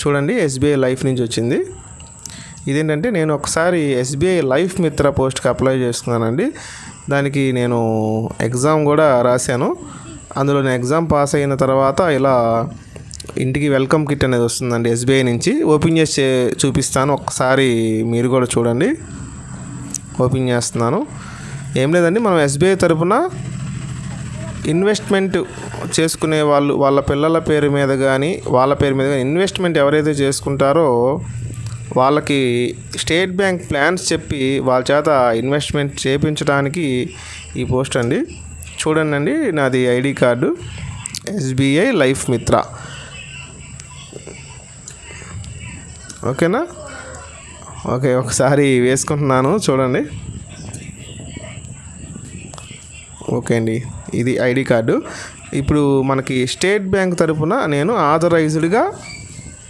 చూడండి SBI life నుంచి వచ్చింది. ఇదేంటంటే నేను ఒకసారి ఎస్బీఐ లైఫ్ మిత్ర పోస్ట్కి అప్లై చేసుకున్నానండి. దానికి నేను ఎగ్జామ్ కూడా రాశాను. అందులో నేను ఎగ్జామ్ పాస్ అయిన తర్వాత ఇలా ఇంటికి వెల్కమ్ కిట్ అనేది వస్తుందండి ఎస్బీఐ నుంచి. ఓపెన్ చేసి చూపిస్తాను, ఒక్కసారి మీరు కూడా చూడండి. ఓపెన్ చేస్తున్నాను. ఏం లేదండి, మనం ఎస్బీఐ తరపున ఇన్వెస్ట్మెంట్ చేసుకునే వాళ్ళు వాళ్ళ పిల్లల పేరు మీద కానీ వాళ్ళ పేరు మీద కానీ ఇన్వెస్ట్మెంట్ ఎవరైతే చేసుకుంటారో వాళ్ళకి స్టేట్ బ్యాంక్ ప్లాన్స్ చెప్పి వాళ్ళ చేత ఇన్వెస్ట్మెంట్ చేయించడానికి ఈ పోస్ట్ అండి. చూడండి అండి, నాది ఐడి కార్డు ఎస్బీఐ లైఫ్ మిత్ర. ఓకేనా? ఓకే, ఒకసారి వేసుకుంటున్నాను చూడండి. ఓకే అండి, ఇది ఐడి కార్డు. ఇప్పుడు మనకి స్టేట్ బ్యాంక్ తరపున నేను ఆథరైజ్డ్గా